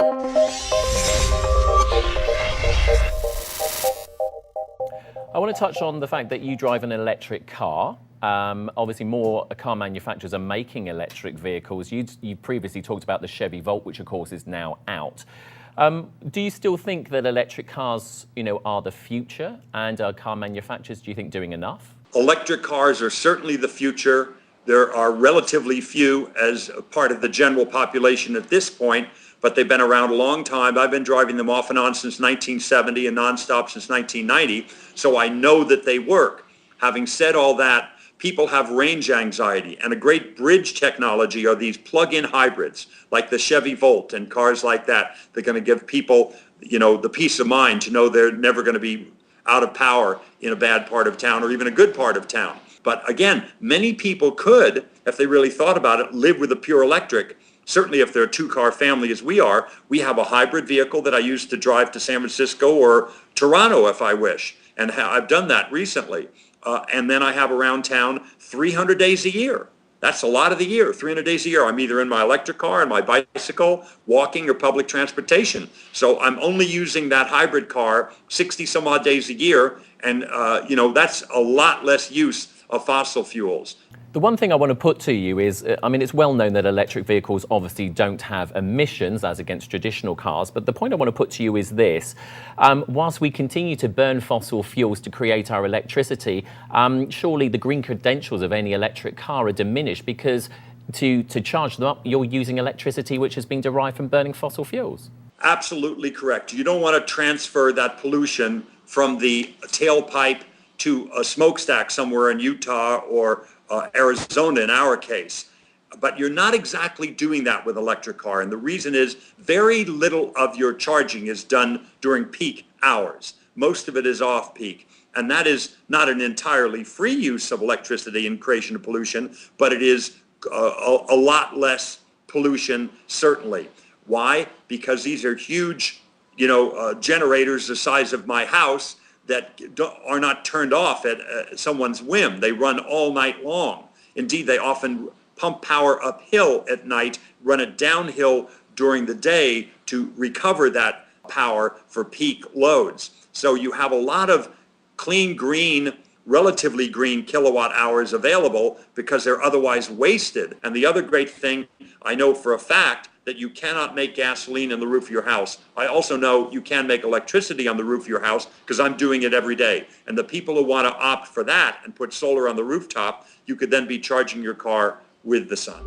I want to touch on the fact that you drive an electric car. Obviously, more car manufacturers are making electric vehicles. You previously talked about the Chevy Volt, which of course is now out. Do you still think that electric cars, are the future? And are car manufacturers, do you think, doing enough? Electric cars are certainly the future. There are relatively few as a part of the general population at this point, but they've been around a long time. I've been driving them off and on since 1970 and nonstop since 1990, so I know that they work. Having said all that, people have range anxiety, and a great bridge technology are these plug-in hybrids like the Chevy Volt and cars like that. They're going to give people, the peace of mind to know they're never going to be out of power in a bad part of town or even a good part of town. But again, many people could, if they really thought about it, live with a pure electric. Certainly if they're a two-car family as we are, we have a hybrid vehicle that I use to drive to San Francisco or Toronto if I wish. And I've done that recently. And then I have around town 300 days a year. That's a lot of the year, 300 days a year. I'm either in my electric car, on my bicycle, walking, or public transportation. So I'm only using that hybrid car 60 some odd days a year. And, that's a lot less use of fossil fuels. The one thing I want to put to you is, it's well known that electric vehicles obviously don't have emissions as against traditional cars, but the point I want to put to you is this. Whilst we continue to burn fossil fuels to create our electricity, surely the green credentials of any electric car are diminished because to charge them up, you're using electricity which has been derived from burning fossil fuels. Absolutely correct. You don't want to transfer that pollution from the tailpipe to a smokestack somewhere in Utah or Arizona in our case. But you're not exactly doing that with electric car. And the reason is very little of your charging is done during peak hours. Most of it is off peak. And that is not an entirely free use of electricity and creation of pollution, but it is a lot less pollution, certainly. Why? Because these are huge, generators the size of my house that are not turned off at someone's whim. They run all night long. Indeed, they often pump power uphill at night, run it downhill during the day to recover that power for peak loads. So you have a lot of clean, green, relatively green kilowatt hours available because they're otherwise wasted. And the other great thing, I know for a fact, that you cannot make gasoline in the roof of your house. I also know you can make electricity on the roof of your house because I'm doing it every day. And the people who want to opt for that and put solar on the rooftop, you could then be charging your car with the sun.